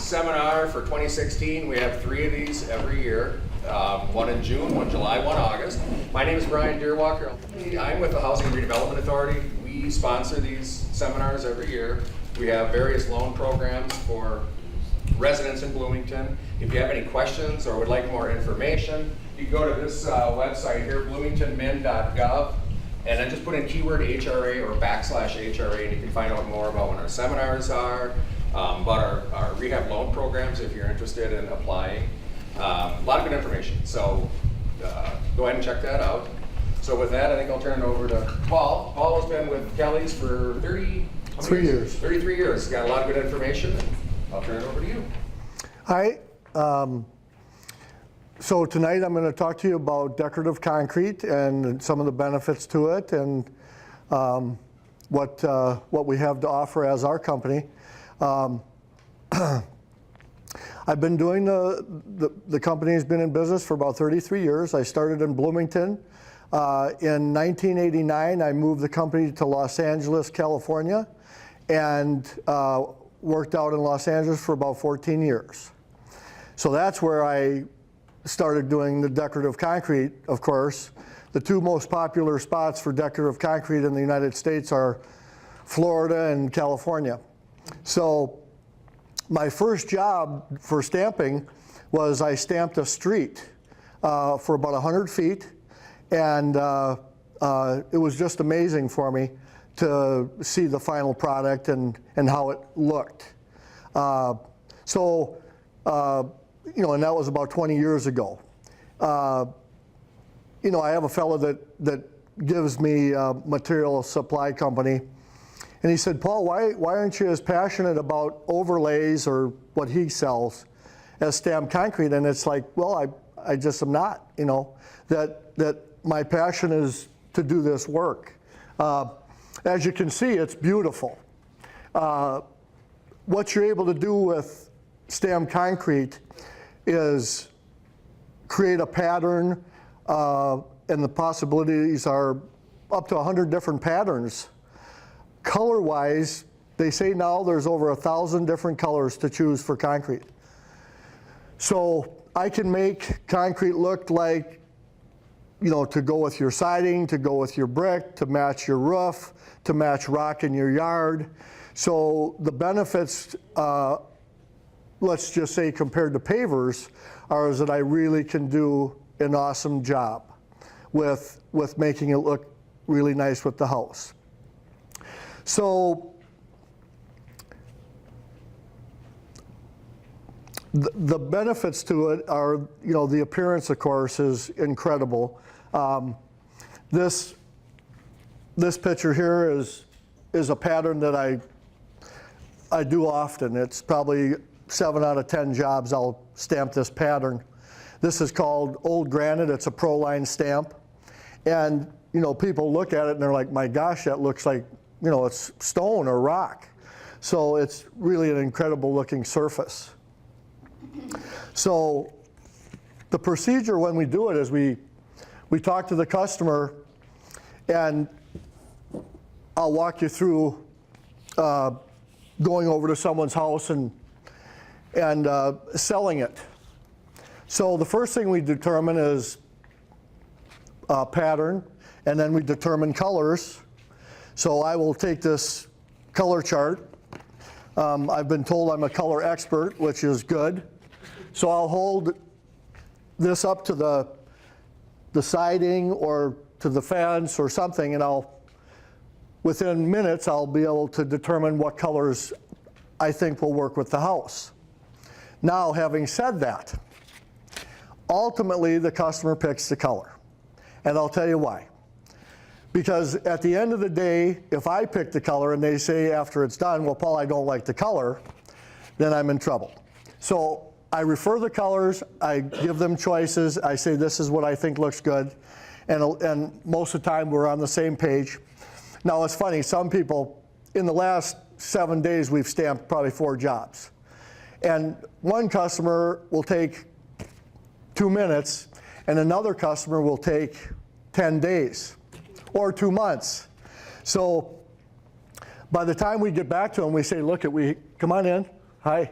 seminar for 2016. We have 3 of these every year. One in June, one July, one August. My name is Brian Deerwalker. I'm with the Housing and Redevelopment Authority. We sponsor these seminars every year. We have various loan programs for residents in Bloomington. If you have any questions or would like more information, you can go to this website here, bloomingtonmin.gov, and then just put in keyword HRA or /HRA, and you can find out more about when our seminars are, about our rehab loan programs if you're interested in applying. A lot of good information, so go ahead and check that out. So with that, I think I'll turn it over to Paul. Paul has been with Kelly's for 33 years. 33 years. Got a lot of good information. I'll turn it over to you. Hi. So tonight I'm going to talk to you about decorative concrete and some of the benefits to it and what we have to offer as our company. I've been doing the company's been in business for about 33 years. I started in Bloomington. In 1989, I moved the company to Los Angeles, California, and worked out in Los Angeles for about 14 years. So that's where I started doing the decorative concrete, of course. The 2 most popular spots for decorative concrete in the United States are Florida and California. So my first job for stamping was I stamped a street for about 100 feet, and it was just amazing for me to see the final product and how it looked. And that was about 20 years ago. I have a fellow that gives me a material supply company, and he said, Paul, why aren't you as passionate about overlays or what he sells as stamped concrete? And it's like, well, I just am not, that my passion is to do this work. As you can see, it's beautiful. What you're able to do with stamped concrete is create a pattern, and the possibilities are up to 100 different patterns. Color-wise, they say now there's over 1,000 different colors to choose for concrete. So I can make concrete look like, to go with your siding, to go with your brick, to match your roof, to match rock in your yard. So the benefits, let's just say compared to pavers, are that I really can do an awesome job with making it look really nice with the house. So the benefits to it are, the appearance, of course, is incredible. This picture here is a pattern that I do often. It's probably 7 out of 10 jobs I'll stamp this pattern. This is called Old Granite. It's a Pro-Line stamp. And, people look at it and they're like, my gosh, that looks like, it's stone or rock. So it's really an incredible looking surface. So the procedure when we do it is we talk to the customer, and I'll walk you through going over to someone's house and selling it. So the first thing we determine is pattern, and then we determine colors. So I will take this color chart. I've been told I'm a color expert, which is good. So I'll hold this up to the siding or to the fence or something, and within minutes, I'll be able to determine what colors I think will work with the house. Now, having said that, ultimately the customer picks the color, and I'll tell you why. Because at the end of the day, if I pick the color and they say after it's done, well, Paul, I don't like the color, then I'm in trouble. So I refer the colors, I give them choices, I say this is what I think looks good, and most of the time we're on the same page. Now it's funny, some people, in the last 7 days we've stamped probably 4 jobs. And one customer will take 2 minutes, and another customer will take 10 days. Or 2 months. So by the time we get back to them, we say, look, come on in. Hi.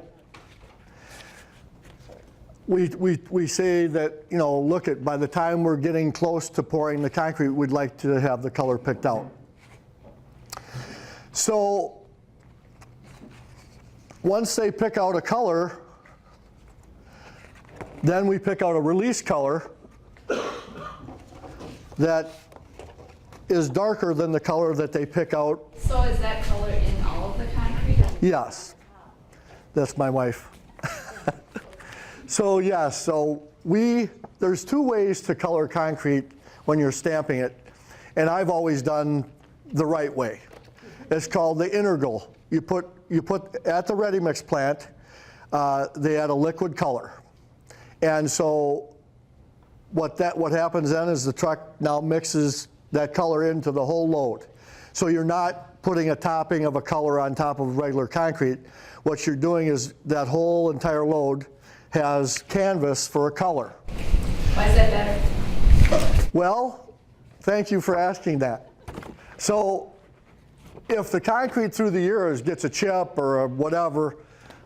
we say that, you know, look at, by the time we're getting close to pouring the concrete, we'd like to have the color picked out. So once they pick out a color, then we pick out a release color that is darker than the color that they pick out. So is that color in all of the concrete? Yes, that's my wife. So yes, so there's two ways to color concrete when you're stamping it, and I've always done the right way. It's called the integral. You put at the ready mix plant, they add a liquid color, and so what happens then is the truck now mixes that color into the whole load. So you're not putting a topping of a color on top of regular concrete. What you're doing is that whole entire load has canvas for a color. Why is that better? Well, thank you for asking that. So if the concrete through the years gets a chip or a whatever,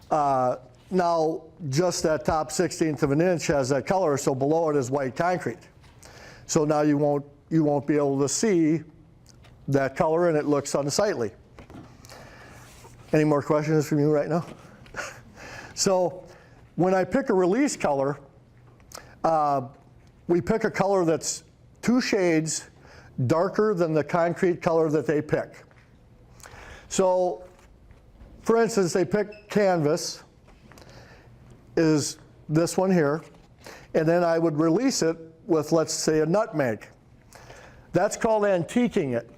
now just that top 1/16 of an inch has that color, so below it is white concrete. So now you won't be able to see that color, and it looks unsightly. Any more questions from you right now? So when I pick a release color, we pick a color that's 2 shades darker than the concrete color that they pick. So for instance, they pick canvas, is this one here, and then I would release it with, let's say, a nutmeg. That's called antiquing it.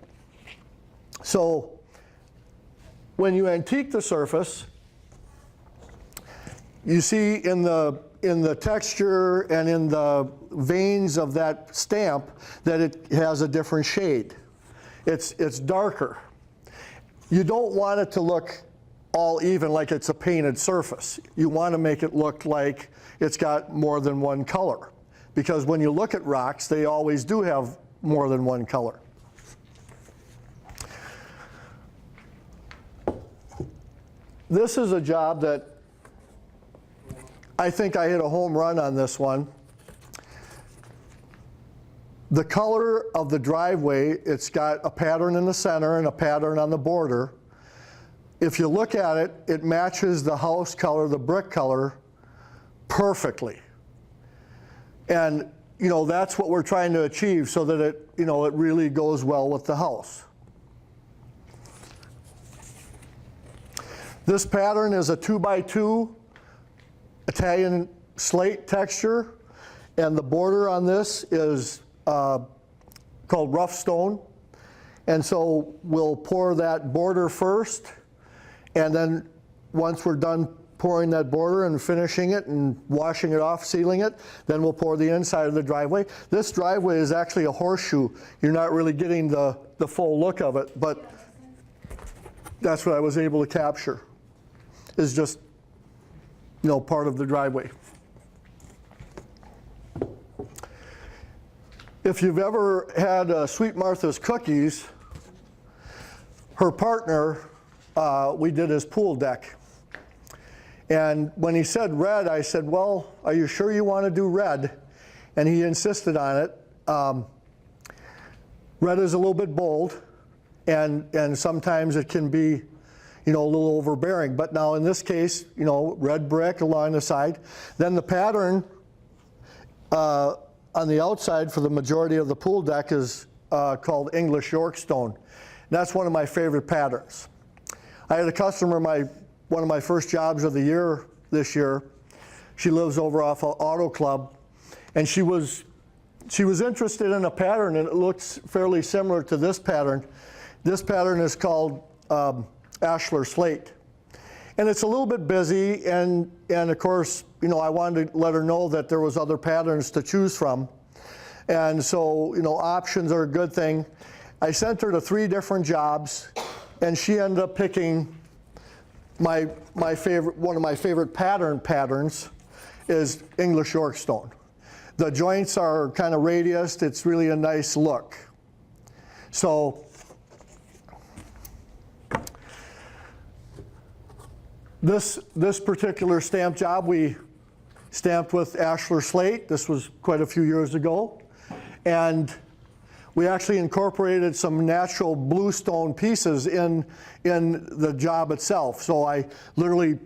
So when you antique the surface, you see in the texture and in the veins of that stamp that it has a different shade. It's darker. You don't want it to look all even like it's a painted surface. You want to make it look like it's got more than one color, because when you look at rocks, they always do have more than one color. This is a job that I think I hit a home run on this one. The color of the driveway, it's got a pattern in the center and a pattern on the border. If you look at it, it matches the house color, the brick color, perfectly. And you know, that's what we're trying to achieve, so that it, you know, it really goes well with the house. This pattern is a 2x2 Italian slate texture, and the border on this is called rough stone. And so we'll pour that border first, and then once we're done pouring that border and finishing it and washing it off, sealing it, then we'll pour the inside of the driveway. This driveway is actually a horseshoe. You're not really getting the full look of it, but that's what I was able to capture, is just, you know, part of the driveway. If you've ever had Sweet Martha's cookies, her partner, we did his pool deck. And when he said red, I said, well, are you sure you want to do red? And he insisted on it. Red is a little bit bold, and sometimes it can be, you know, a little overbearing. But now in this case, you know, red brick along the side. Then the pattern on the outside for the majority of the pool deck is called English York stone. And that's one of my favorite patterns. I had a customer, one of my first jobs of the year this year. She lives over off of Auto Club, and she was interested in a pattern, and it looks fairly similar to this pattern. This pattern is called Ashlar Slate, and it's a little bit busy, and of course, you know, I wanted to let her know that there was other patterns to choose from, and so, you know, options are a good thing. I sent her to 3 different jobs, and she ended up picking one of my favorite patterns is English York stone. The joints are kind of radiused. It's really a nice look. So this particular stamp job, we stamped with ashlar slate. This was quite a few years ago. And we actually incorporated some natural bluestone pieces in the job itself. So I literally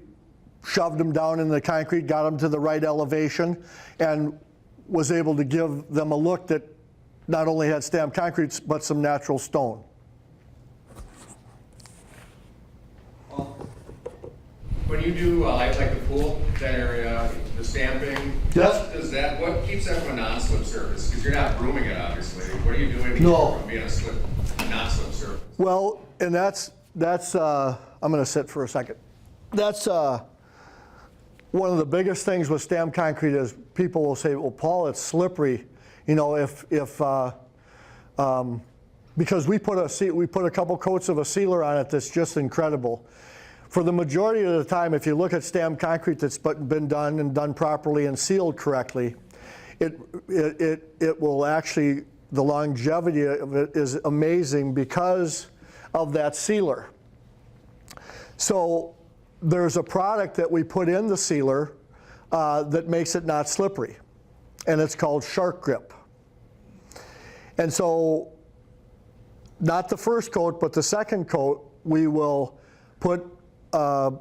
shoved them down in the concrete, got them to the right elevation, and was able to give them a look that not only had stamped concrete, but some natural stone. When you do like the pool, that area, the stamping, Yes. what keeps that from a non-slip surface? Because you're not brooming it, obviously. What are you doing to keep No. it from being a non-slip surface? Well, and that's I'm going to sit for a second. That's one of the biggest things with stamped concrete is people will say, well, Paul, it's slippery. You know, because we put a couple coats of a sealer on it that's just incredible. For the majority of the time, if you look at stamped concrete that's been done and done properly and sealed correctly, it will actually, the longevity of it is amazing because of that sealer. So there's a product that we put in the sealer that makes it not slippery, and it's called Shark Grip. And so not the first coat, but the second coat, we will put an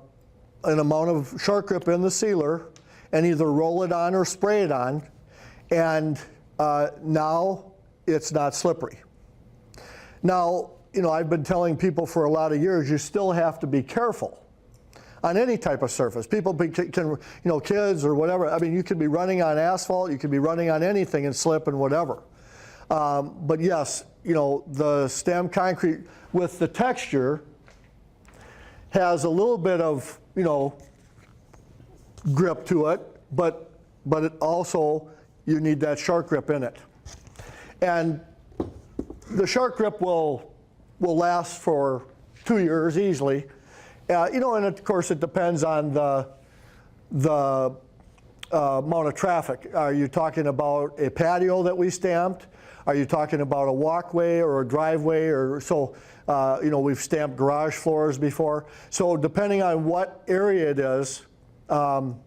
amount of Shark Grip in the sealer and either roll it on or spray it on, and now it's not slippery. Now, you know, I've been telling people for a lot of years, you still have to be careful on any type of surface. People can, you know, kids or whatever, I mean, you could be running on asphalt, you could be running on anything and slip and whatever. But yes, you know, the stamped concrete with the texture has a little bit of, you know, grip to it, but it also, you need that Shark Grip in it. And the Shark Grip will last for 2 years easily. You know, and of course it depends on the amount of traffic. Are you talking about a patio that we stamped? Are you talking about a walkway or a driveway? Or so, you know, we've stamped garage floors before. So depending on what area it is, you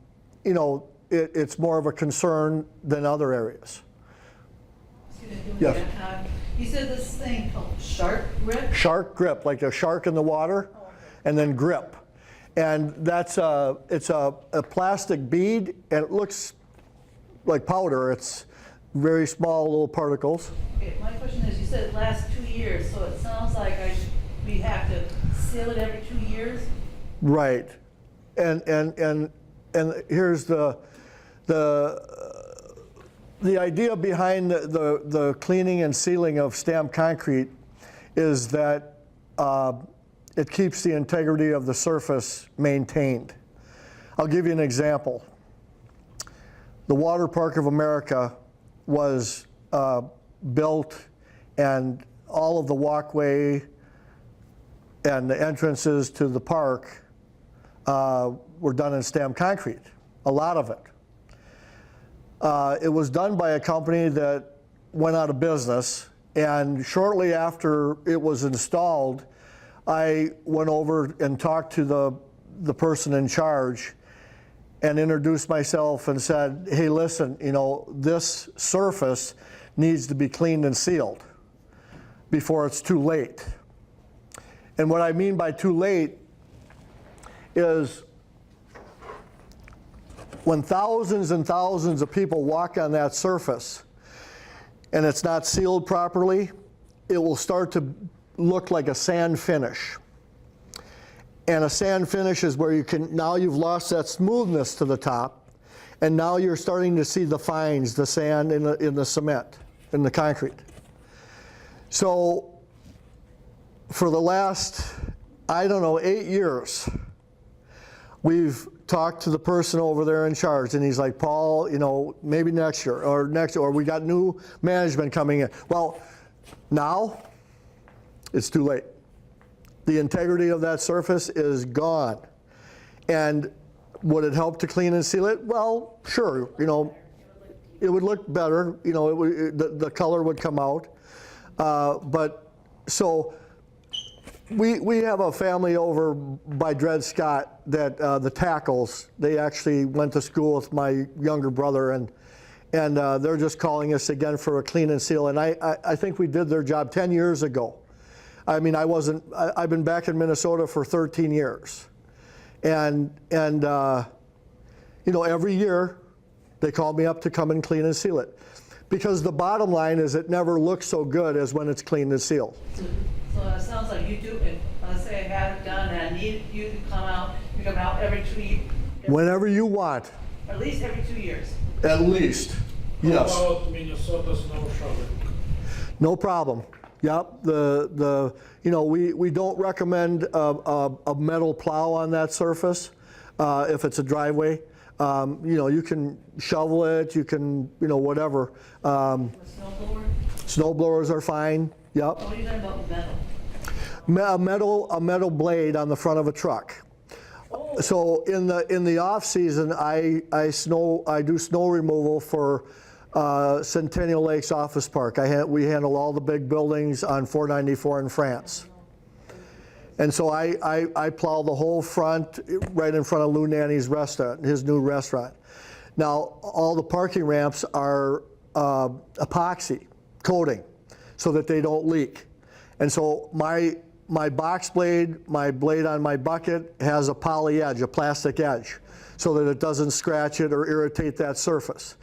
know, it's more of a concern than other areas. Yes. You said this thing called Shark Grip? Shark Grip, like a shark in the water, and then grip. And that's it's a plastic bead, and it looks like powder. It's very small little particles. Okay, my question is, you said it lasts 2 years, so it sounds like we have to seal it every 2 years? Right. And here's the idea behind the cleaning and sealing of stamped concrete is that it keeps the integrity of the surface maintained. I'll give you an example. The Water Park of America was built, and all of the walkway and the entrances to the park were done in stamped concrete, a lot of it. It was done by a company that went out of business, and shortly after it was installed, I went over and talked to the person in charge and introduced myself and said, hey, listen, you know, this surface needs to be cleaned and sealed before it's too late. And what I mean by too late is when thousands and thousands of people walk on that surface and it's not sealed properly, it will start to look like a sand finish. And a sand finish is where now you've lost that smoothness to the top, and now you're starting to see the fines, the sand in the cement, in the concrete. So for the last, I don't know, 8 years, we've talked to the person over there in charge, and he's like, Paul, you know, maybe next year, or we got new management coming in. Well, now it's too late. The integrity of that surface is gone. And would it help to clean and seal it? Well, sure, you know, it would look better, you know, the color would come out. But so We have a family over by Dred Scott that the Tackles, they actually went to school with my younger brother, and they're just calling us again for a clean and seal. And I think we did their job 10 years ago. I mean, I've been back in Minnesota for 13 years. And you know, every year they call me up to come and clean and seal it. Because the bottom line is it never looks so good as when it's cleaned and sealed. So it sounds like you do, if, let's say I had it done and I need you to come out, you come out every 2 years. Whenever you want. At least every 2 years. At least, yes. How about Minnesota snow shoveling? No problem. Yep, you know, we don't recommend a metal plow on that surface if it's a driveway. You know, you can shovel it, you can, you know, whatever. A snow blower? Snow blowers are fine, yep. What are you talking about metal? A metal blade on the front of a truck. Oh. So in the off season, I do snow removal for Centennial Lakes Office Park. We handle all the big buildings on 494 in France. And so I plow the whole front right in front of Lou Nanny's restaurant, his new restaurant. Now, all the parking ramps are epoxy coating so that they don't leak. And so my box blade, my blade on my bucket has a poly edge, a plastic edge, so that it doesn't scratch it or irritate that surface.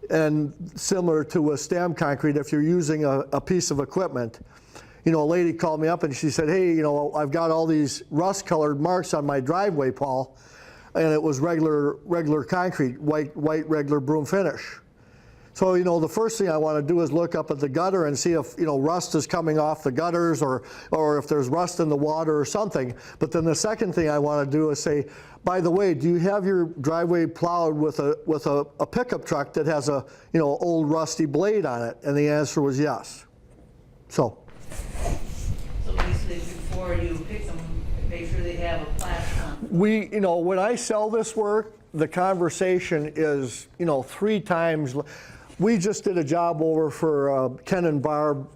And similar to a stamp concrete, if you're using a piece of equipment, you know, a lady called me up and she said, hey, you know, I've got all these rust-colored marks on my driveway, Paul, and it was regular concrete, white regular broom finish. So, you know, the first thing I want to do is look up at the gutter and see if, you know, rust is coming off the gutters or if there's rust in the water or something. But then the second thing I want to do is say, by the way, do you have your driveway plowed with a pickup truck that has a, you know, old rusty blade on it? And the answer was yes. So basically before you pick them, make sure they have a platform. you know, when I sell this work, the conversation is, you know, 3 times. We just did a job over for Ken and Barb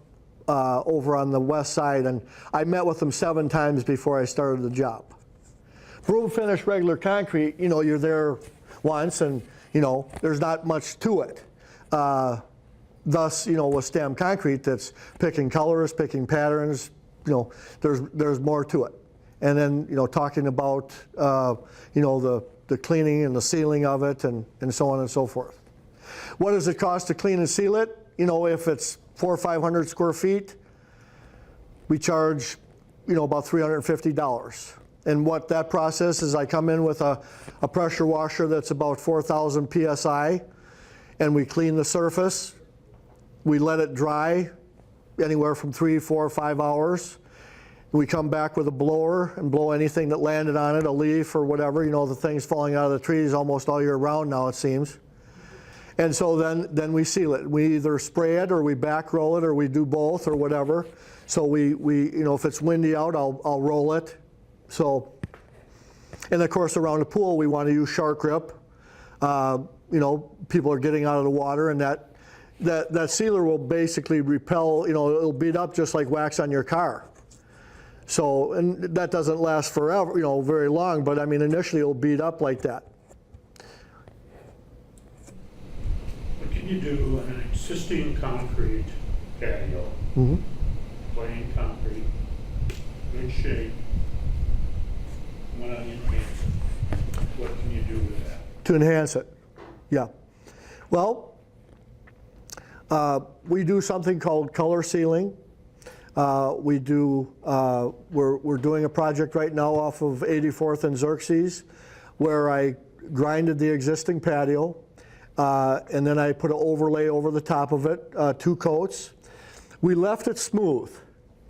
over on the west side, and I met with them 7 times before I started the job. Broom finish regular concrete, you know, you're there once and, you know, there's not much to it. Thus, you know, with stamp concrete that's picking colors, picking patterns, you know, there's more to it. And then, you know, talking about, you know, the cleaning and the sealing of it and so on and so forth. What does it cost to clean and seal it? You know, if it's 400 or 500 square feet, we charge, you know, about $350. And what that process is, I come in with a pressure washer that's about 4,000 PSI, and we clean the surface. We let it dry anywhere from 3, 4, 5 hours. We come back with a blower and blow anything that landed on it, a leaf or whatever. You know, the things falling out of the trees almost all year round now, it seems. And so then we seal it. We either spray it or we back roll it or we do both or whatever. So we you know, if it's windy out, I'll roll it. So, and of course around the pool we want to use shark grip. You know, people are getting out of the water, and that sealer will basically repel, you know, it'll beat up just like wax on your car. So, and that doesn't last forever, you know, very long, but I mean initially it'll beat up like that. What can you do on an existing concrete patio? Plain concrete, good shape, want to enhance it. What can you do with that? To enhance it, yeah. Well, we do something called color sealing. We're doing a project right now off of 84th and Xerxes where I grinded the existing patio and then I put an overlay over the top of it, 2 coats. We left it smooth.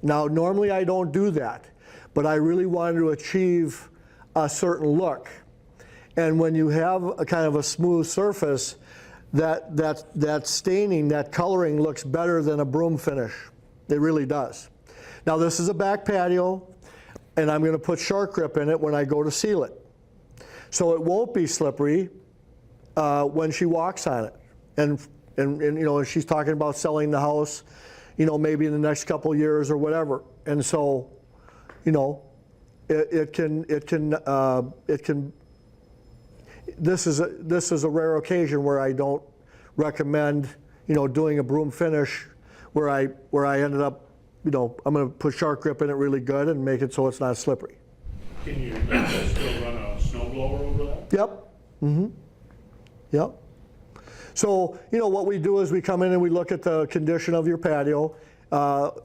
Now normally I don't do that, but I really wanted to achieve a certain look. And when you have a kind of a smooth surface, that staining, that coloring looks better than a broom finish. It really does. Now this is a back patio, and I'm going to put shark grip in it when I go to seal it. So it won't be slippery when she walks on it. And you know, she's talking about selling the house, you know, maybe in the next couple of years or whatever. And so, you know, this is a rare occasion where I don't recommend, you know, doing a broom finish where I ended up, you know, I'm going to put shark grip in it really good and make it so it's not slippery. Can you still run a snow blower over that? Yep. Mm-hmm. Yep. So, you know, what we do is we come in and we look at the condition of your patio.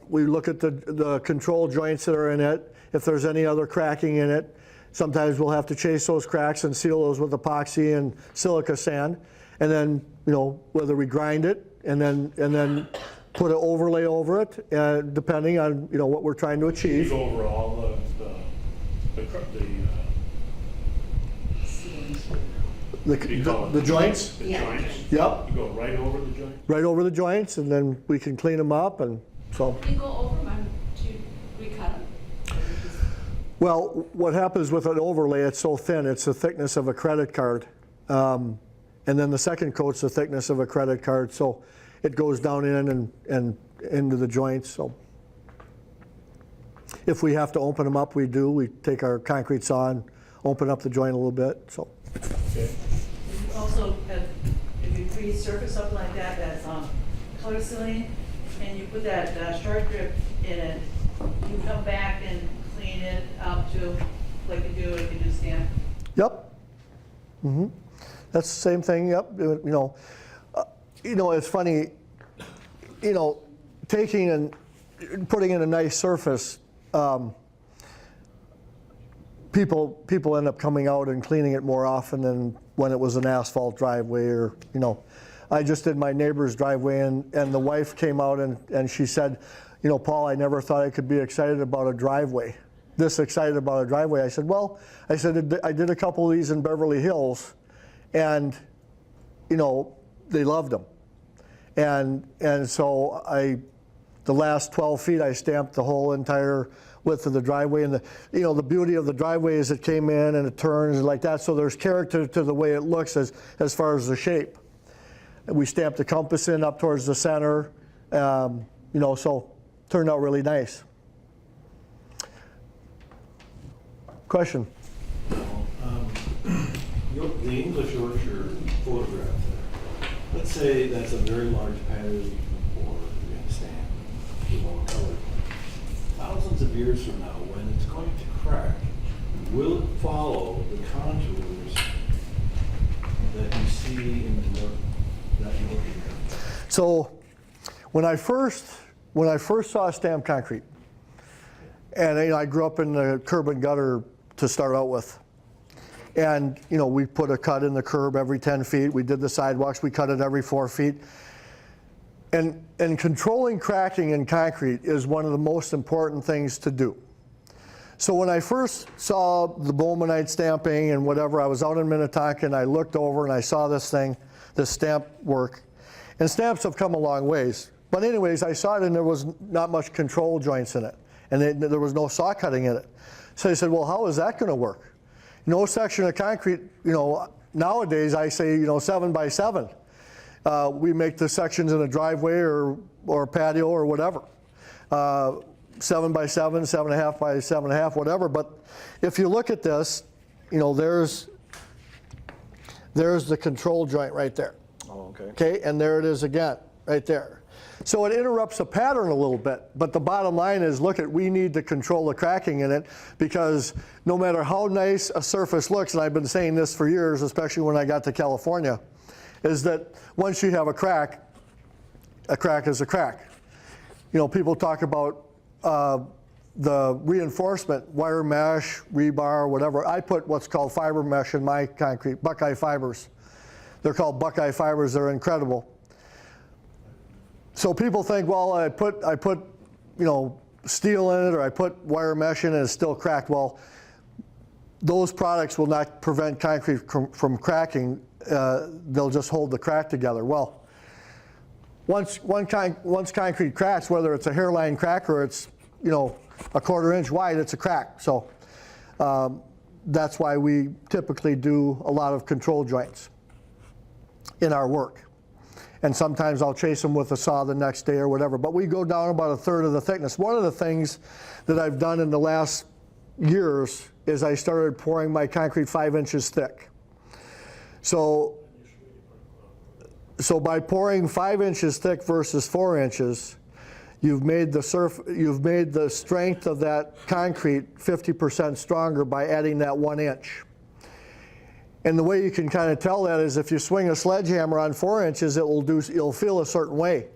We look at the control joints that are in it, if there's any other cracking in it. Sometimes we'll have to chase those cracks and seal those with epoxy and silica sand. And then, you know, whether we grind it and then put an overlay over it, depending on, you know, what we're trying to You achieve. go over all The joints? The joints? Yep. You go right over the joints? Right over the joints, and then we can clean them up, and so. You go over them to recut them? Well, what happens with an overlay, it's so thin, it's the thickness of a credit card. And then the second coat's the thickness of a credit card, so it goes down in and into the joints. So if we have to open them up, we do. We take our concrete saw and open up the joint a little bit. So. Okay. You also have, if you resurface something like that, that's color sealing, and you put that shark grip in it, you come back and clean it up too, like you do stamp. Yep. Mm-hmm. That's the same thing. Yep. You know, it's funny. You know, taking and putting in a nice surface. People end up coming out and cleaning it more often than when it was an asphalt driveway, or, you know. I just did my neighbor's driveway, and the wife came out and she said, you know, Paul, I never thought I could be excited about a driveway, this excited about a driveway. I said, well, I did a couple of these in Beverly Hills, and, you know, they loved them. And so the last 12 feet, I stamped the whole entire width of the driveway. And the beauty of the driveway is it came in and it turns like that. So there's character to the way it looks as far as the shape. We stamped the compass in up towards the center, you know, so turned out really nice. Question? The English Orchard photograph there, let's say that's a very large pattern or stamp, you know, color. Thousands of years from now, when it's going to crack, will it follow the contours that you see in the look that you're looking at? So when I first saw stamped concrete, and you know, I grew up in the curb and gutter to start out with. And you know, we put a cut in the curb every 10 feet. We did the sidewalks, we cut it every 4 feet. And controlling cracking in concrete is one of the most important things to do. So when I first saw the Bowmanite stamping and whatever, I was out in Minnetonka and I looked over and I saw this thing, this stamp work. And stamps have come a long ways. But anyways, I saw it and there was not much control joints in it. And there was no saw cutting in it. So I said, well, how is that going to work? No section of concrete, you know, nowadays I say, you know, 7 by 7. We make the sections in a driveway or patio or whatever. 7 by 7, 7.5 by 7.5, whatever. But if you look at this, you know, there's the control joint right there. Oh, okay. Okay, and there it is again, right there. So it interrupts the pattern a little bit, but the bottom line is, we need to control the cracking in it, because no matter how nice a surface looks, and I've been saying this for years, especially when I got to California, is that once you have a crack is a crack. You know, people talk about the reinforcement, wire mesh, rebar, whatever. I put what's called fiber mesh in my concrete, Buckeye fibers. They're called Buckeye fibers, they're incredible. So people think, well, I put you know, steel in it, or I put wire mesh in it, and it's still cracked. Well, those products will not prevent concrete from cracking. They'll just hold the crack together. Well, once concrete cracks, whether it's a hairline crack or it's, you know, a 1/4 inch wide, it's a crack. So that's why we typically do a lot of control joints in our work. and sometimes I'll chase them with a saw the next day or whatever. But we go down about 1/3 of the thickness. One of the things that I've done in the last years is I started pouring my concrete 5 inches thick. So by pouring 5 inches thick versus 4 inches, you've made the strength of that concrete 50% stronger by adding that 1 inch. And the way you can kind of tell that is if you swing a sledgehammer on 4 inches, it'll feel a certain way.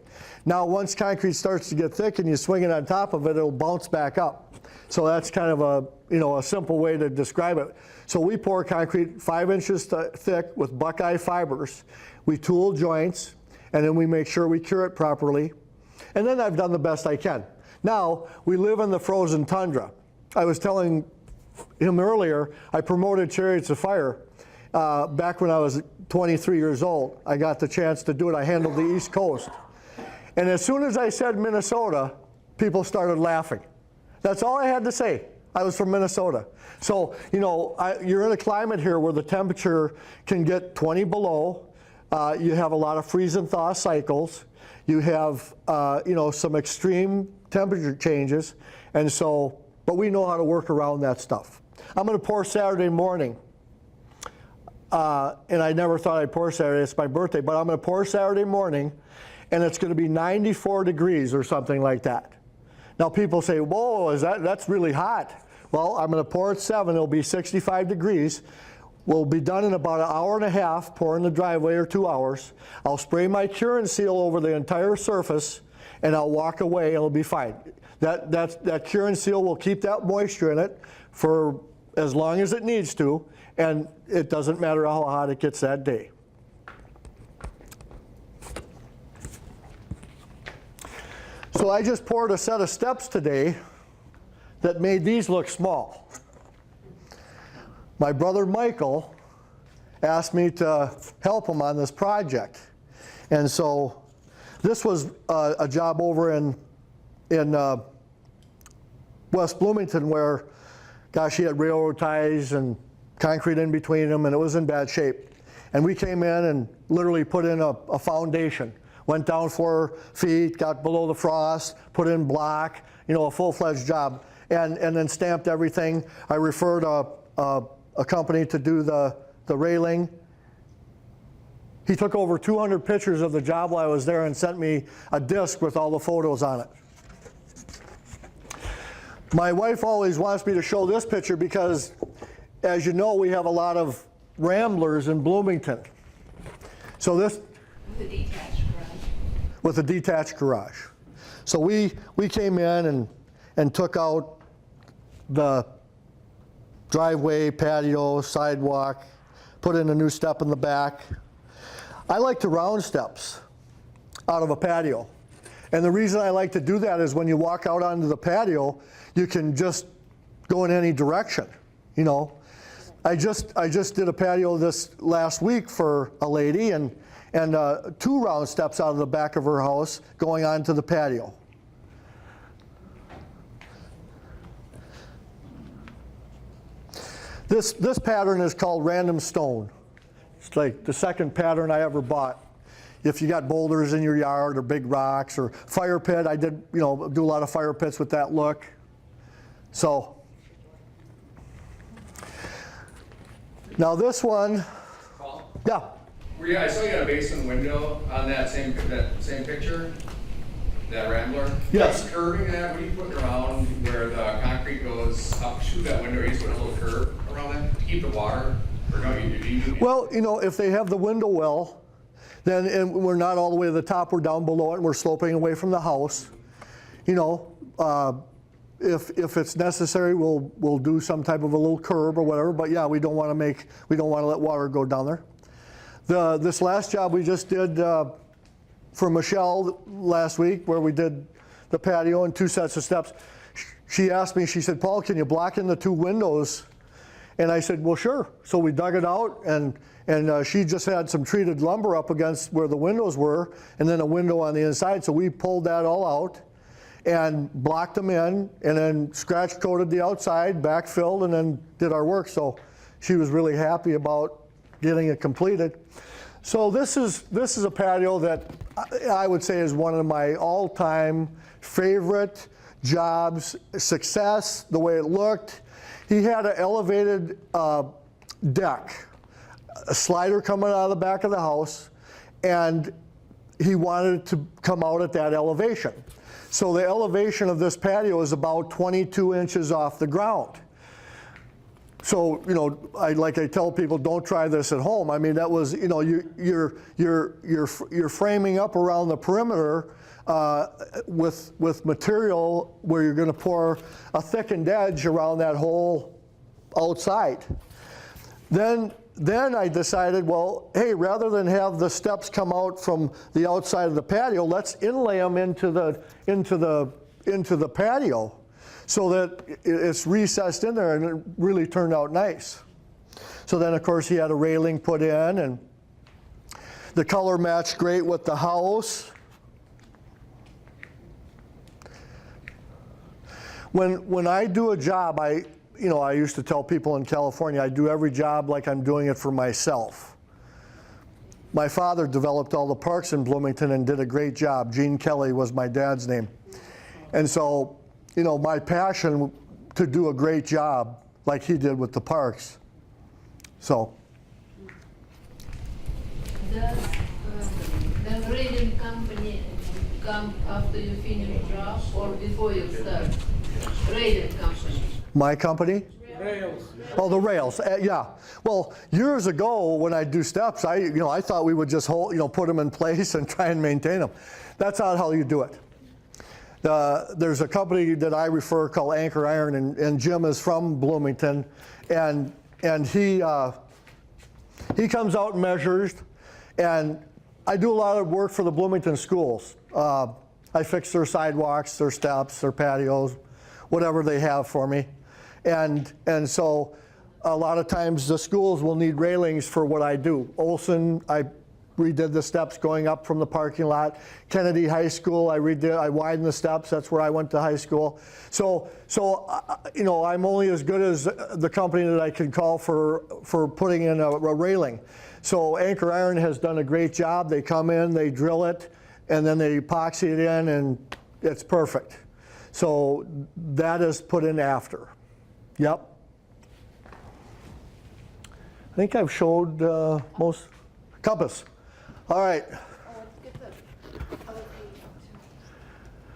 Now, once concrete starts to get thick and you swing it on top of it, it'll bounce back up. So that's kind of a simple way to describe it. So we pour concrete 5 inches thick with Buckeye fibers. We tool joints, and then we make sure we cure it properly. And then I've done the best I can. Now, we live in the frozen tundra. I was telling him earlier, I promoted Chariots of Fire. Back when I was 23 years old, I got the chance to do it. I handled the East Coast. And as soon as I said Minnesota, people started laughing. That's all I had to say. I was from Minnesota. So, you know, you're in a climate here where the temperature can get 20 below. You have a lot of freeze and thaw cycles. You have, you know, some extreme temperature changes. And so, but we know how to work around that stuff. I'm going to pour Saturday morning. And I never thought I'd pour Saturday. It's my birthday. But I'm going to pour Saturday morning, and it's going to be 94 degrees or something like that. Now, people say, whoa, that's really hot. Well, I'm going to pour at 7. It'll be 65 degrees. We'll be done in about 1.5 hours, pour in the driveway, or 2 hours. I'll spray my cure and seal over the entire surface, and I'll walk away, and it'll be fine. That cure and seal will keep that moisture in it for as long as it needs to, and it doesn't matter how hot it gets that day. So I just poured a set of steps today that made these look small. My brother Michael asked me to help him on this project. And so this was a job over in West Bloomington where, gosh, he had railroad ties and concrete in between them, and it was in bad shape. And we came in and literally put in a foundation. Went down 4 feet, got below the frost, put in block, you know, a full-fledged job, and then stamped everything. I referred a company to do the railing. He took over 200 pictures of the job while I was there and sent me a disc with all the photos on it. My wife always wants me to show this picture because, as you know, we have a lot of ramblers in Bloomington. So this, With a detached garage. with a detached garage. So we came in and took out the driveway, patio, sidewalk, put in a new step in the back. I like to round steps out of a patio. And the reason I like to do that is when you walk out onto the patio, you can just go in any direction, you know. I just did a patio this last week for a lady, and 2 round steps out of the back of her house going onto the patio. This pattern is called random stone. It's like the second pattern I ever bought. If you got boulders in your yard or big rocks or fire pit, I did, you know, do a lot of fire pits with that look. So now this one, Paul? yeah. I saw you got a basement window on that same picture, that Rambler. Yes. Are you curving that? What are you putting around where the concrete goes up to that window? Are you just putting a little curve around that to keep the water? Or no, you Well, you know, if they have the window well, then and we're not all the way to the top, we're down below it, and we're sloping away from the house. You know, if it's necessary, we'll do some type of a little curb or whatever. But yeah, we don't want to let water go down there. This last job we just did for Michelle last week, where we did the patio and 2 sets of steps. She asked me, she said, Paul, can you block in the 2 windows? And I said, well, sure. So we dug it out, and she just had some treated lumber up against where the windows were, and then a window on the inside. So we pulled that all out and blocked them in, and then scratch coated the outside, backfilled, and then did our work. So she was really happy about getting it completed. So this is a patio that I would say is one of my all-time favorite jobs, success, the way it looked. He had an elevated deck, a slider coming out of the back of the house, and he wanted it to come out at that elevation. So the elevation of this patio is about 22 inches off the ground. So, you know, like I tell people, don't try this at home. I mean, that was, you know, you're framing up around the perimeter with material where you're going to pour a thickened edge around that whole outside. Then I decided, well, hey, rather than have the steps come out from the outside of the patio, let's inlay them into the patio, so that it's recessed in there, and it really turned out nice. So then, of course, he had a railing put in, and the color matched great with the house. When I do a job, I used to tell people in California, I do every job like I'm doing it for myself. My father developed all the parks in Bloomington and did a great job. Gene Kelly was my dad's name. And so, you know, my passion to do a great job like he did with the parks. So. Does the grading company come after you finish your job or before you start? Grading company. My company? Rails. Oh, the rails, yeah. Well, years ago when I do steps, I thought we would just put them in place and try and maintain them. That's not how you do it. There's a company that I refer called Anchor Iron, and Jim is from Bloomington, and he comes out and measures, and I do a lot of work for the Bloomington schools. I fix their sidewalks, their steps, their patios, whatever they have for me, and so a lot of times the schools will need railings for what I do. Olson, I redid the steps going up from the parking lot. Kennedy High School, I widened the steps. That's where I went to high school. So you know, I'm only as good as the company that I can call for putting in a railing. So Anchor Iron has done a great job. They come in, they drill it, and then they epoxy it in, and it's perfect. So that is put in after. Yep. I think I've showed most. Compass. All right.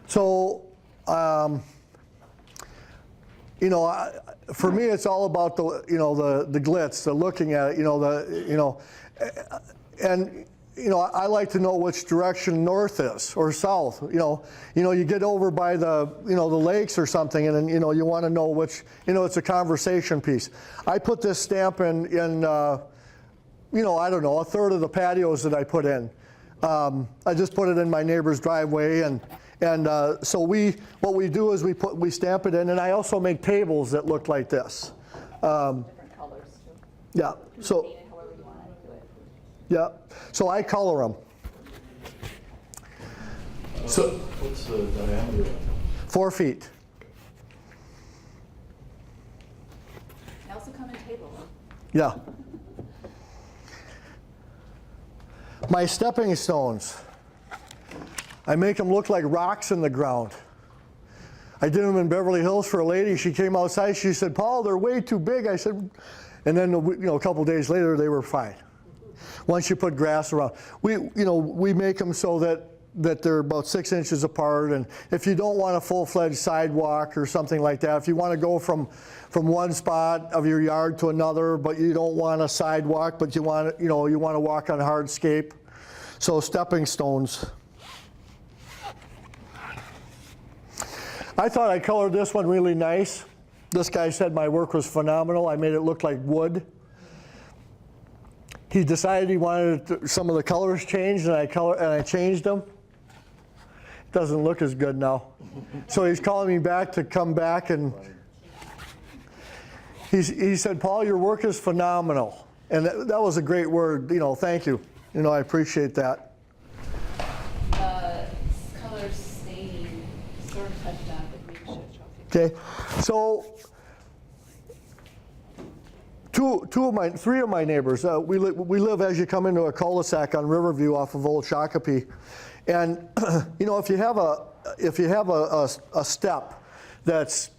So, you know, for me, it's all about the glitz, the looking at it, and I like to know which direction north is or south. You get over by the lakes or something, and then you want to know which. It's a conversation piece. I put this stamp in. I don't know, a third of the patios that I put in. I just put it in my neighbor's driveway, and so what we do is we stamp it in, and I also make tables that look like this. Different colors too. Yeah. So. Paint it however you want to do it. Yeah. So I color them. So. What's the diameter of it? 4 feet. They also come in tables. Yeah. My stepping stones, I make them look like rocks in the ground. I did them in Beverly Hills for a lady. She came outside. She said, "Paul, they're way too big." I said, and then a couple days later they were fine. Once you put grass around, we make them so that they're about 6 inches apart. And if you don't want a full-fledged sidewalk or something like that, if you want to go from one spot of your yard to another, but you don't want a sidewalk, but you want to walk on hardscape, so stepping stones. I thought I colored this one really nice. This guy said my work was phenomenal. I made it look like wood. He decided he wanted some of the colors changed, and I changed them. It doesn't look as good now. So he's calling me back to come back, and he said, "Paul, your work is phenomenal." And that was a great word. Thank you. I appreciate that. Color staining sort of touched on the green shirt trophy. Okay, so three of my neighbors. We live as you come into a cul-de-sac on Riverview off of Old Shakopee, and you know, if you have a step that's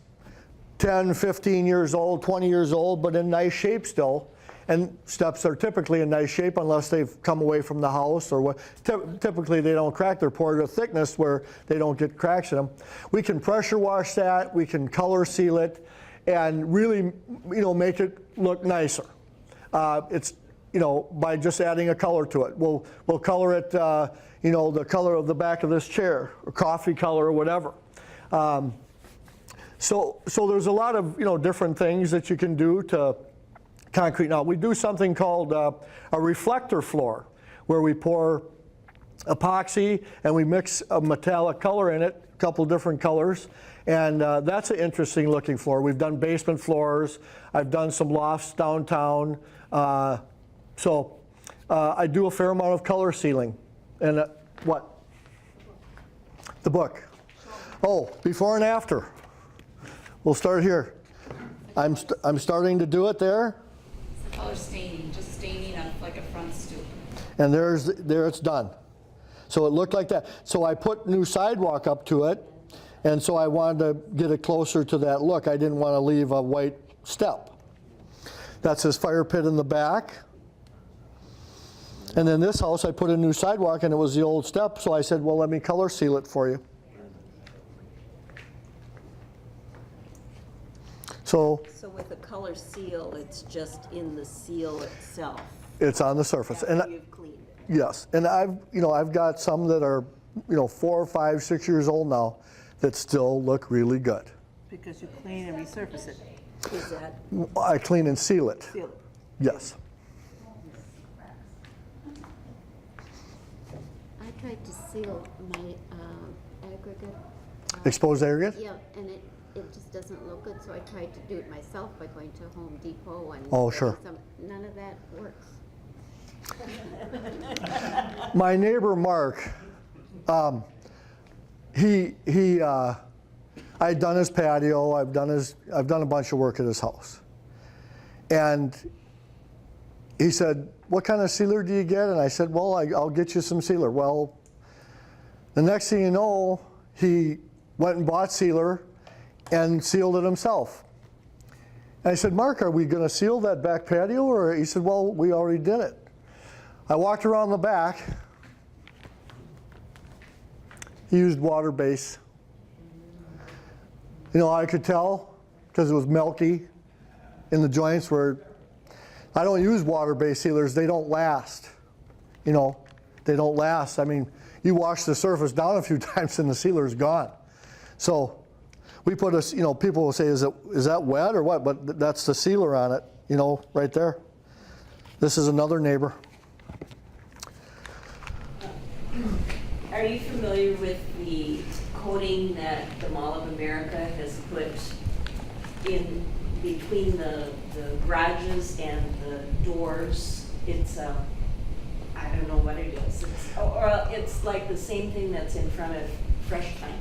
10, 15 years old, 20 years old, but in nice shape still, and steps are typically in nice shape unless they've come away from the house or what. Typically they don't crack, they're poured a thickness where they don't get cracks in them. We can pressure wash that, we can color seal it, and really, you know, make it look nicer. It's, you know, by just adding a color to it. We'll color it, you know, the color of the back of this chair, or coffee color or whatever. So there's a lot of, you know, different things that you can do to concrete. Now we do something called a reflector floor, where we pour epoxy and we mix a metallic color in it, a couple different colors, and that's an interesting looking floor. We've done basement floors, I've done some lofts downtown, so I do a fair amount of color sealing. And what? The book. Oh, before and after. We'll start here. I'm starting to do it there. It's the color staining, just staining on like a front stoop. And there it's done. So it looked like that. So I put new sidewalk up to it, and so I wanted to get it closer to that look. I didn't want to leave a white step. That's his fire pit in the back. And then this house, I put a new sidewalk, and it was the old step, so I said, well, let me color seal it for you. So with a color seal, it's just in the seal itself. it's on the surface. After And you've cleaned it. yes, and I've got some that are, 4, 5, 6 years old now that still look really good. Because you clean and resurface it. Is that I clean and seal it. seal? Yes. I tried to seal my aggregate. Exposed aggregate? Yeah, and it just doesn't look good, so I tried to do it myself by going to Home Depot and Oh, getting sure. none of that works. My neighbor Mark, I'd done his patio, I've done a bunch of work at his house. And he said, what kind of sealer do you get? And I said, well, I'll get you some sealer. Well, the next thing you know, he went and bought sealer and sealed it himself. And I said, Mark, are we going to seal that back patio? Or he said, well, we already did it. I walked around the back. He used water base. I could tell because it was milky in the joints where I don't use water-based sealers. They don't last. They don't last. I mean, you wash the surface down a few times and the sealer's gone. So we put people will say, is that wet or what? But that's the sealer on it, right there. This is another neighbor. Are you familiar with the coating that the Mall of America has put in between the garages and the doors? It's I don't know what it is. It's like the same thing that's in front of Fresh Time.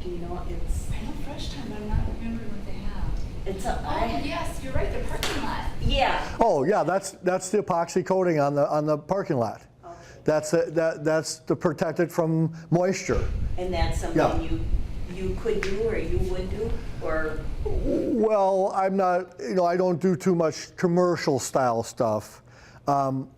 Do you know what it's? I know Fresh Time, but I'm not remembering what they have. It's Oh, yes, you're right, the parking lot. yeah. Oh yeah, that's the epoxy coating on the parking lot. Okay. That's to protect it from moisture. And that's something you could do or you would do, or? Well, I'm not, I don't do too much commercial style stuff.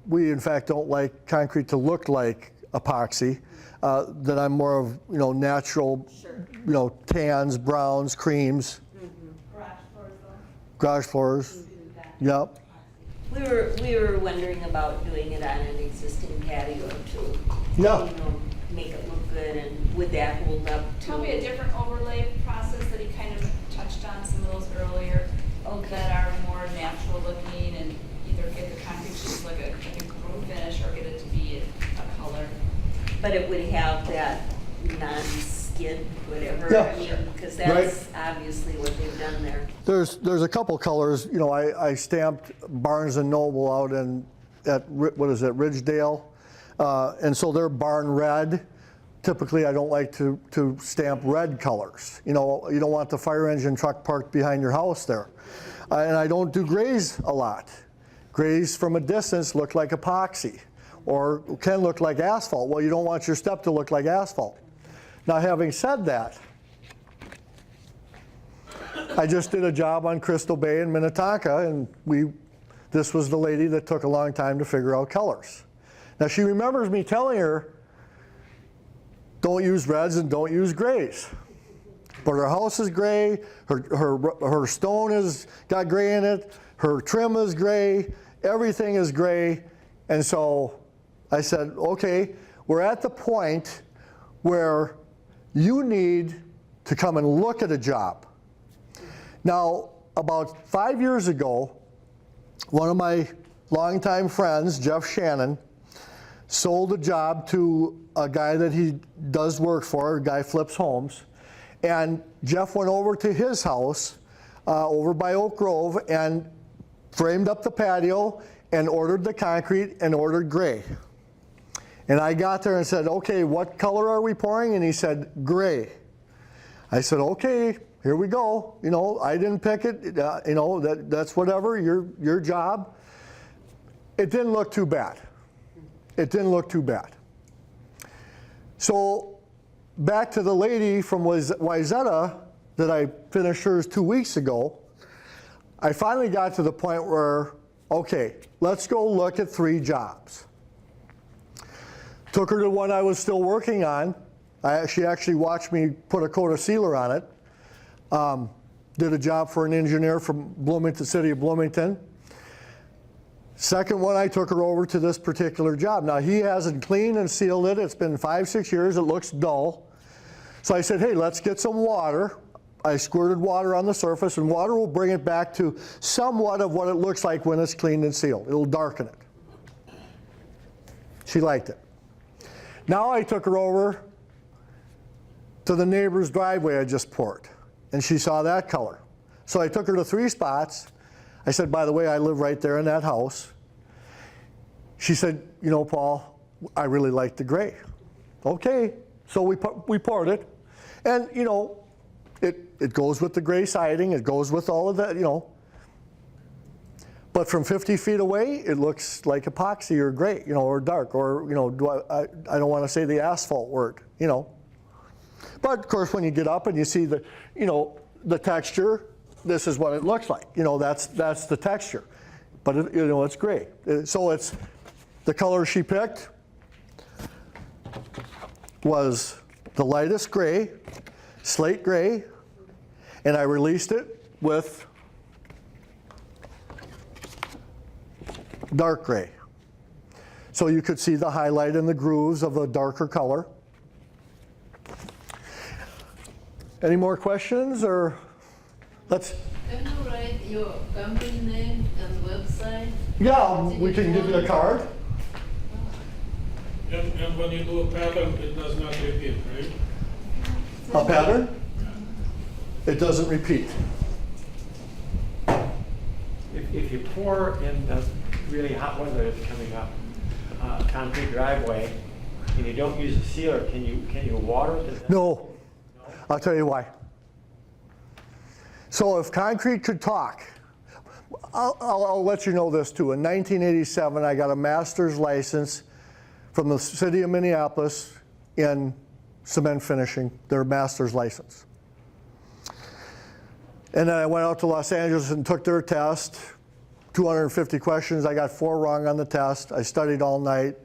We in fact don't like concrete to look like epoxy. That I'm more of, natural, Sure. Tans, browns, creams. Garage floors though. Garage floors. Yep. We were wondering about doing it on an existing patio to, Yeah. make it look good, and would that hold up to? Probably a different overlay process that he kind of touched on some of those earlier. Okay. That are more natural looking and either get the concrete sheets like a groove finish or get it to be a color. But it would have that non-skid, whatever. Yeah. I mean, because that's obviously what they've done there. There's a couple colors. I stamped Barnes and Noble out at Ridgedale, and so they're barn red, typically I don't like to stamp red colors. You know, you don't want the fire engine truck parked behind your house there. And I don't do grays a lot. Grays from a distance look like epoxy or can look like asphalt. Well, you don't want your step to look like asphalt. Now, having said that, I just did a job on Crystal Bay in Minnetonka, and this was the lady that took a long time to figure out colors. Now, she remembers me telling her, don't use reds and don't use grays. But her house is gray, her stone has got gray in it, her trim is gray, everything is gray. And so I said, okay, we're at the point where you need to come and look at a job. Now, about 5 years ago, one of my longtime friends, Jeff Shannon, sold a job to a guy that he does work for, a guy flips homes. And Jeff went over to his house over by Oak Grove and framed up the patio and ordered the concrete and ordered gray. And I got there and said, okay, what color are we pouring? And he said, gray. I said, okay, here we go. You know, I didn't pick it. You know, that's whatever, your job. It didn't look too bad. It didn't look too bad. So back to the lady from Wayzata that I finished hers 2 weeks ago, I finally got to the point where, okay, let's go look at 3 jobs. Took her to one I was still working on. She actually watched me put a coat of sealer on it. Did a job for an engineer from Bloomington, city of Bloomington. Second one, I took her over to this particular job. Now, he hasn't cleaned and sealed it. It's been 5-6 years. It looks dull. So I said, hey, let's get some water. I squirted water on the surface, and water will bring it back to somewhat of what it looks like when it's cleaned and sealed. It'll darken it. She liked it. Now I took her over to the neighbor's driveway I just poured, and she saw that color. So I took her to 3 spots. I said, by the way, I live right there in that house. She said, you know, Paul, I really like the gray. Okay, so we poured it. And, you know, it goes with the gray siding. It goes with all of that, you know. But from 50 feet away, it looks like epoxy or gray, you know, or dark, or, you know, I don't want to say the asphalt word, you know. But, of course, when you get up and you see the, you know, the texture, this is what it looks like. You know, that's the texture. But, you know, it's gray. So it's the color she picked was the lightest gray, slate gray, and I released it with dark gray. So you could see the highlight and the grooves of a darker color. Any more questions, or let's? Can you write your company name and website? Yeah, we can give you a card. And when you do a pattern, it does not repeat, right? A pattern? It doesn't repeat. If you pour in the really hot weather that's coming up, concrete driveway, and you don't use a sealer, can you water it? No. I'll tell you why. So if concrete could talk, I'll let you know this too. In 1987, I got a master's license from the city of Minneapolis in cement finishing, their master's license. And then I went out to Los Angeles and took their test, 250 questions. I got 4 wrong on the test. I studied all night.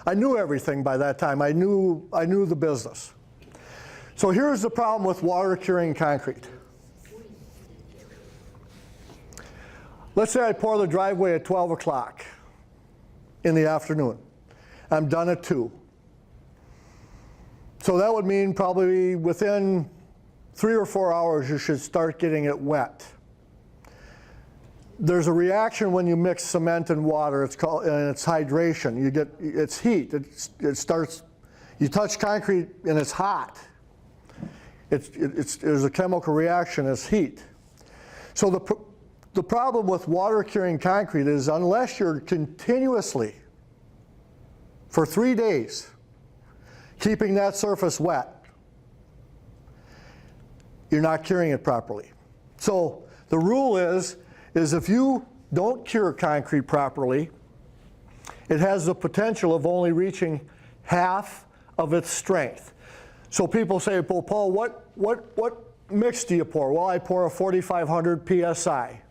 I knew everything by that time. I knew the business. So here's the problem with water curing concrete. Let's say I pour the driveway at 12 o'clock in the afternoon. I'm done at 2. So that would mean probably within 3 or 4 hours you should start getting it wet. There's a reaction when you mix cement and water. It's called, and it's hydration. You get, it's heat. It starts, you touch concrete and it's hot. There's a chemical reaction, it's heat. So the problem with water curing concrete is unless you're continuously, for 3 days, keeping that surface wet, you're not curing it properly. So the rule is if you don't cure concrete properly, it has the potential of only reaching half of its strength. So people say, well, Paul, what mix do you pour? Well, I pour a 4,500 PSI.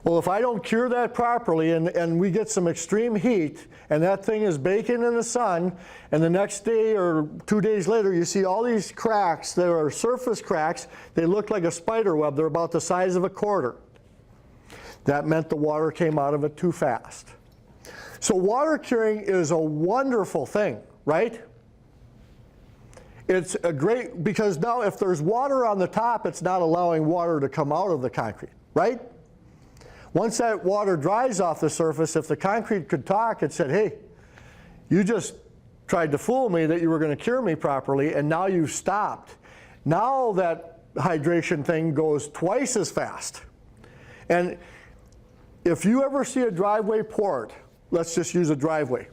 Well, if I don't cure that properly and we get some extreme heat and that thing is baking in the sun, and the next day or 2 days later you see all these cracks, there are surface cracks, they look like a spider web, they're about the size of a quarter. That meant the water came out of it too fast. So water curing is a wonderful thing, right? It's a great, because now if there's water on the top, it's not allowing water to come out of the concrete, right? Once that water dries off the surface, if the concrete could talk, it said, hey, you just tried to fool me that you were going to cure me properly, and now you've stopped. Now that hydration thing goes twice as fast. And if you ever see a driveway poured, let's just use a driveway,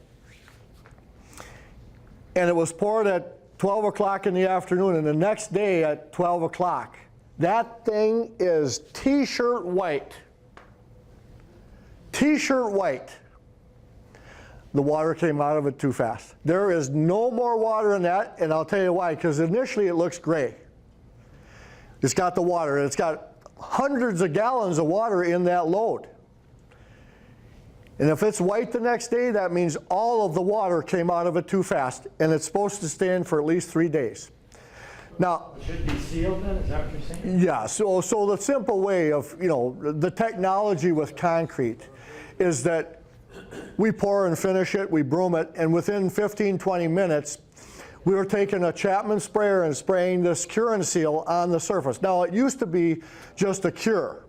and it was poured at 12 o'clock in the afternoon, and the next day at 12 o'clock, that thing is t-shirt white. T-shirt white. The water came out of it too fast. There is no more water in that, and I'll tell you why, because initially it looks gray. It's got the water, and it's got hundreds of gallons of water in that load. And if it's white the next day, that means all of the water came out of it too fast, and it's supposed to stand for at least 3 days. Now, It should be sealed then, is that what you're saying? yeah, so the simple way of, the technology with concrete is that we pour and finish it, we broom it, and within 15, 20 minutes, we were taking a Chapman sprayer and spraying this cure and seal on the surface. Now, it used to be just a cure.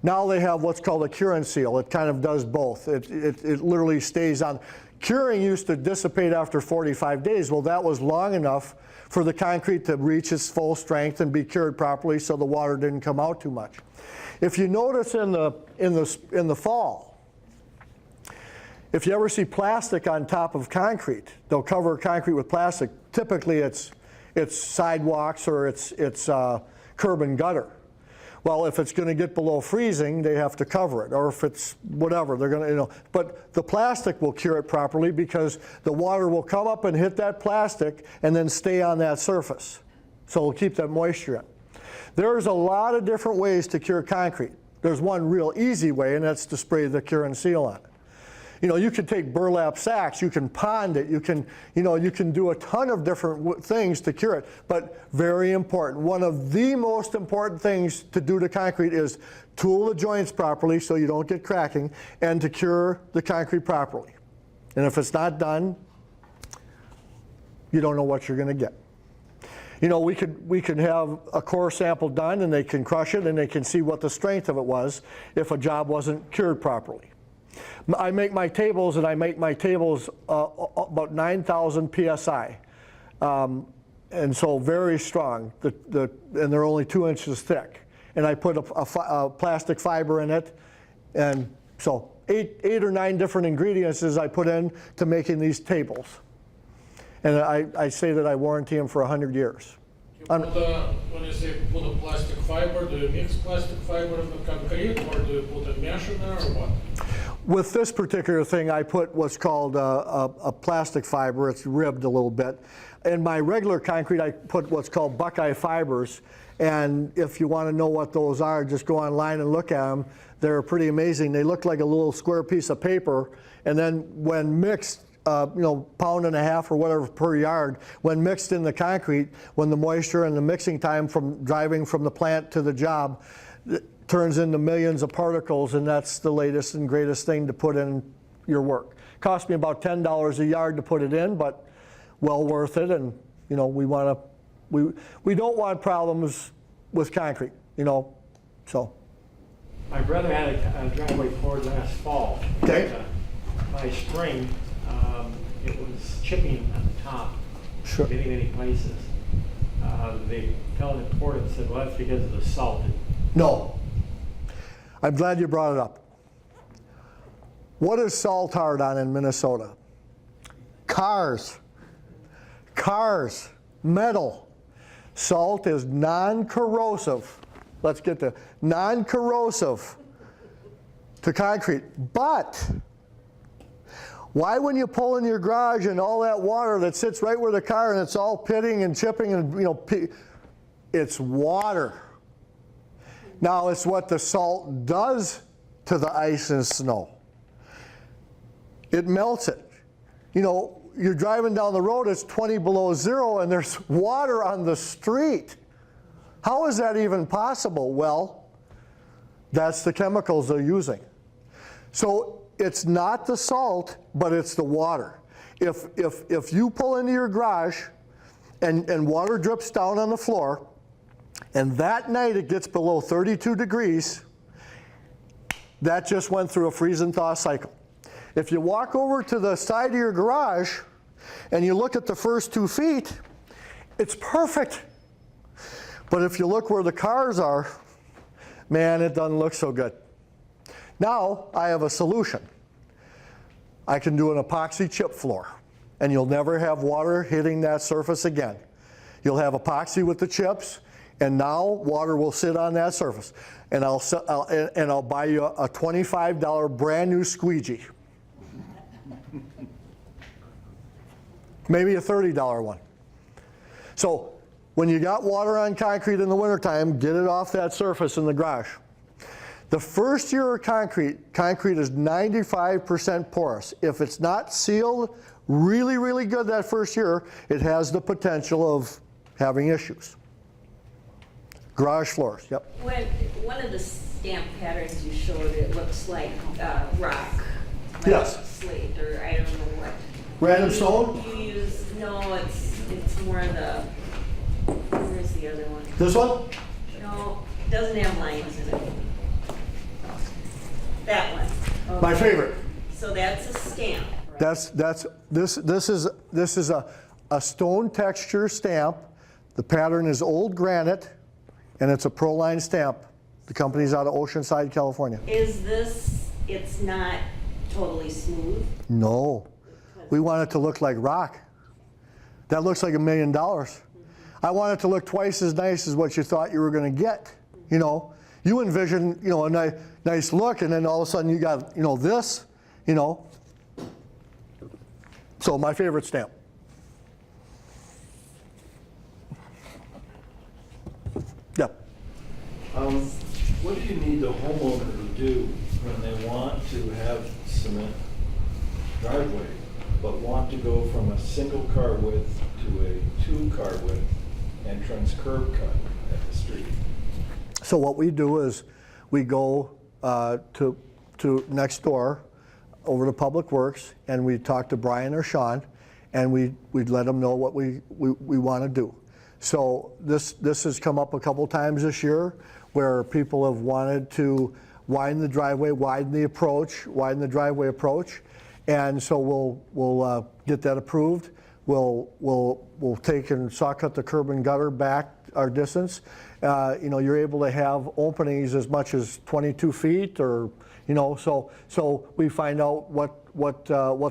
Now they have what's called a cure and seal. It kind of does both. It literally stays on. Curing used to dissipate after 45 days. Well, that was long enough for the concrete to reach its full strength and be cured properly so the water didn't come out too much. If you notice in the fall, if you ever see plastic on top of concrete, they'll cover concrete with plastic. Typically it's sidewalks or it's curb and gutter. Well, if it's going to get below freezing, they have to cover it, or if it's whatever, they're going to, But the plastic will cure it properly because the water will come up and hit that plastic and then stay on that surface. So it'll keep that moisture in. There's a lot of different ways to cure concrete. There's one real easy way, and that's to spray the cure and seal on it. You can take burlap sacks, you can pond it, you can do a ton of different things to cure it. But very important, one of the most important things to do to concrete is tool the joints properly so you don't get cracking, and to cure the concrete properly. And if it's not done, you don't know what you're going to get. We could have a core sample done, and they can crush it, and they can see what the strength of it was if a job wasn't cured properly. I make my tables, and I make my tables about 9,000 PSI. And so very strong, and they're only 2 inches thick. And I put a plastic fiber in it, and so eight or nine different ingredients as I put in to making these tables. And I say that I warranty them for 100 years. When you say put a plastic fiber, do you mix plastic fiber in the concrete, or do you put a mesh in there, or what? With this particular thing, I put what's called a plastic fiber. It's ribbed a little bit. In my regular concrete, I put what's called Buckeye fibers. And if you want to know what those are, just go online and look at them. They're pretty amazing. They look like a little square piece of paper. And then when mixed, pound and a half or whatever per yard, when mixed in the concrete, when the moisture and the mixing time from driving from the plant to the job turns into millions of particles, and that's the latest and greatest thing to put in your work. Cost me about $10 a yard to put it in, but well worth it. And we don't want problems with concrete, so. My brother had a driveway poured last fall. Okay. By spring, it was chipping on the top. Sure. Many places. They fell in the poured it and said, well, that's because of the salt. No. I'm glad you brought it up. What is salt hard on in Minnesota? Cars. cars, metal. Salt is non-corrosive. Let's get to non-corrosive to concrete. But why when you pull in your garage and all that water that sits right where the car and it's all pitting and chipping and it's water. Now it's what the salt does to the ice and snow. It melts it. You're driving down the road, it's 20 below zero and there's water on the street. How is that even possible? Well, that's the chemicals they're using. It's not the salt, but it's the water. If you pull into your garage and water drips down on the floor, and that night it gets below 32 degrees, that just went through a freeze and thaw cycle. If you walk over to the side of your garage and you look at the first 2 feet, it's perfect. But if you look where the cars are, man, it doesn't look so good. Now, I have a solution. I can do an epoxy chip floor, and you'll never have water hitting that surface again. You'll have epoxy with the chips, and now water will sit on that surface. And I'll buy you a $25 brand new squeegee. Maybe a $30 one. So when you got water on concrete in the wintertime, get it off that surface in the garage. The first year of concrete is 95% porous. If it's not sealed really, really good that first year, it has the potential of having issues. Garage floors, yep. One of the stamp patterns you showed, it looks like rock. Like Yes. slate, or I don't know what. Random stone? You use, no, it's more the, where's the other one? This one? No, it doesn't have lines in it. That one. My Okay. favorite. So that's a stamp, right? This is a stone texture stamp. The pattern is old granite, and it's a Proline stamp. The company's out of Oceanside, California. Is this, it's not totally smooth? No, we want it to look like rock. That looks like $1 million. I want it to look twice as nice as what you thought you were going to get. You envision, a nice look, and then all of a sudden you got, this, So my favorite stamp. Yep. What do you need the homeowner to do when they want to have cement driveway, but want to go from a single car width to a 2-car width entrance curb cut at the street? So what we do is we go to next door over to Public Works, and we talk to Brian or Sean, and we'd let them know what we want to do. So this has come up a couple times this year where people have wanted to widen the driveway, widen the driveway approach, and so we'll get that approved. We'll take and saw cut the curb and gutter back our distance. You're able to have openings as much as 22 feet, or so we find out what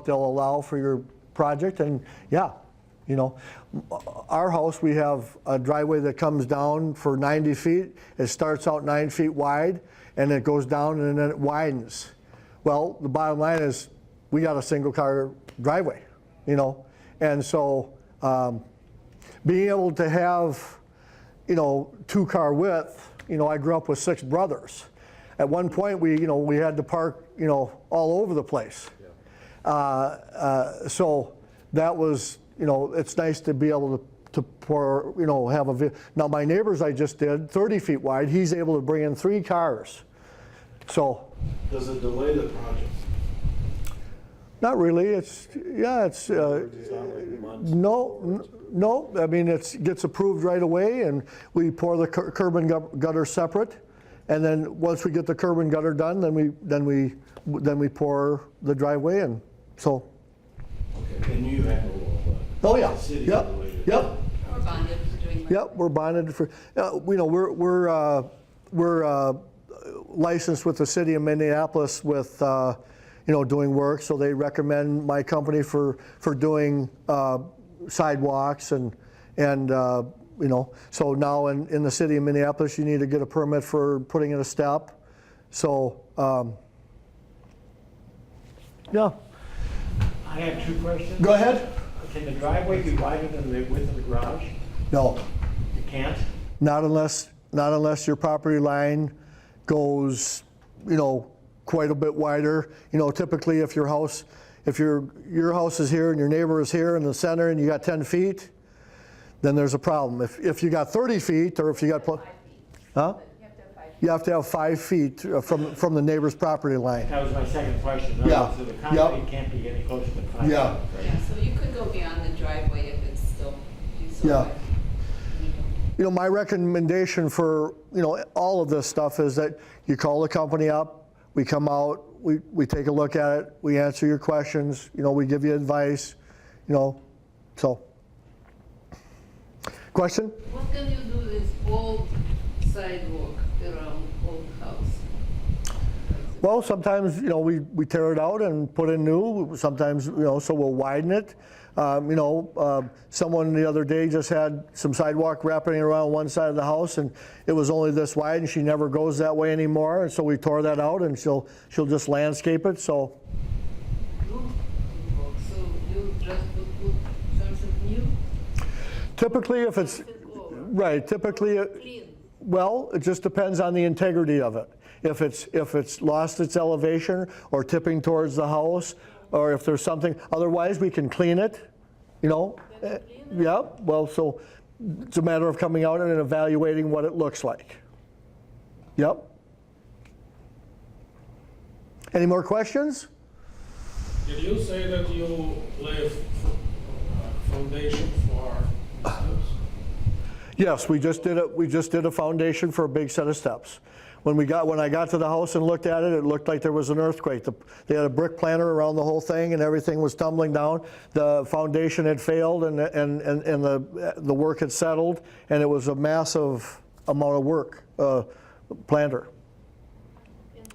they'll allow for your project, and yeah. Our house, we have a driveway that comes down for 90 feet. It starts out 9 feet wide, and it goes down, and then it widens. Well, the bottom line is we got a single car driveway, and so being able to have, 2-car width, I grew up with 6 brothers. At one point, we had to park, all over the place. So that was, it's nice to be able to pour, have a, now my neighbors I just did, 30 feet wide, he's able to bring in 3 cars. So. Does it delay the project? Not really, it's no, I mean, it gets approved right away, and we pour the curb and gutter separate, and then once we get the curb and gutter done, then we pour the driveway, and so. Okay, and you handle all that? Oh, yeah. The city Yep. related. Yep. We're bonded for doing. Yep, we're bonded for, we're licensed with the city of Minneapolis with, doing work, so they recommend my company for doing, sidewalks and you know, so now in the city of Minneapolis, you need to get a permit for putting in a step. So, yeah. I have 2 questions. Go ahead. Can the driveway be wider than the width of the garage? No, You can't? not unless your property line goes, you know, quite a bit wider. You know, typically if your house is here and your neighbor is here in the center and you got 10 feet, then there's a problem. If you got 30 feet or if you got, huh? You have to have 5 feet from the neighbor's property line. That was my second question. Yeah. So the Yep. concrete can't be any closer than 5 feet. Yeah. Yeah, so you could go beyond the driveway if it's still useful. Yeah. You know, my recommendation for, you know, all of this stuff is that you call the company up, we come out, we take a look at it, we answer your questions, you know, we give you advice, you know, so. Question? What can you do with old sidewalk around old house? Well, sometimes, you know, we tear it out and put in new, sometimes, you know, so we'll widen it. You know, someone the other day just had some sidewalk wrapping around one side of the house and it was only this wide and she never goes that way anymore. And so we tore that out and she'll just landscape it, so. So you just put something new? Typically if it's, right, typically, Clean. well, it just depends on the integrity of it. If it's lost its elevation or tipping towards the house, or if there's something, otherwise we can clean it, you know. Yeah, well, so it's a matter of coming out and evaluating what it looks like. Yep. Any more questions? Did you say that you lay a foundation for steps? Yes, we just did a foundation for a big set of steps. When I got to the house and looked at it, it looked like there was an earthquake. They had a brick planter around the whole thing, and everything was tumbling down. The foundation had failed, and the work had settled, and it was a massive amount of work, planter.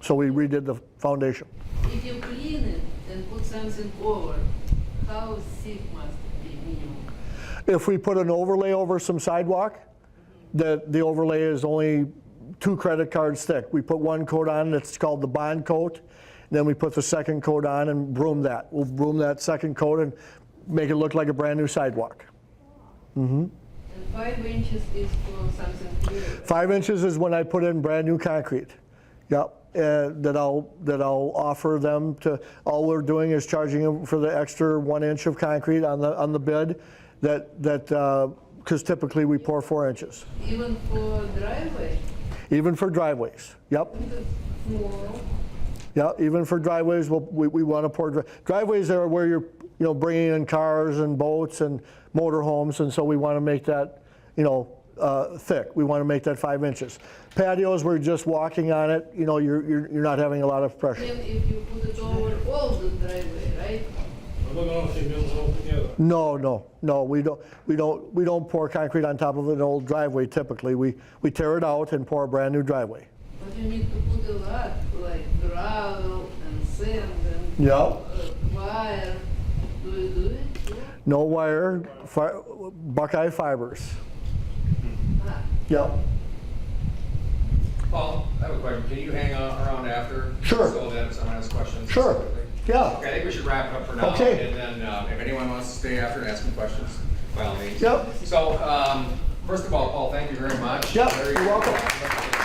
So we redid the foundation. If you clean it and put something over, how thick must it be minimum? If we put an overlay over some sidewalk, the overlay is only 2 credit cards thick. We put one coat on, it's called the bond coat. Then we put the second coat on and broom that. We'll broom that second coat and make it look like a brand new sidewalk. And 5 inches is for something clear. 5 inches is when I put in brand new concrete. Yep. That I'll offer them to. All we're doing is charging them for the extra 1 inch of concrete on the bid. Because typically we pour 4 inches. Even for driveway? Even for driveways. Yep. Small. Yeah, even for driveways, we want to pour driveways are where you're, you know, bringing in cars and boats and motorhomes, and so we want to make that, you know, thick. We want to make that 5 inches. Patios, we're just walking on it. You know, you're not having a lot of pressure. Then if you put it over all the driveway, right? I don't know if it builds all together. No, we don't pour concrete on top of an old driveway typically. We tear it out and pour a brand new driveway. But you need to put a lot, like gravel and sand and Yeah. wire. Do you do it? Yeah. No wire, Buckeye fibers. Ah. Yep. Paul, I have a question. Can you hang around after? Sure. So that someone has questions? Sure. specifically? Yeah. Okay, I think we should wrap it up for now. Okay. And then if anyone wants to stay after and ask me questions, by all means. Yep. So, first of all, Paul, thank you very much. Yep, Very you're welcome.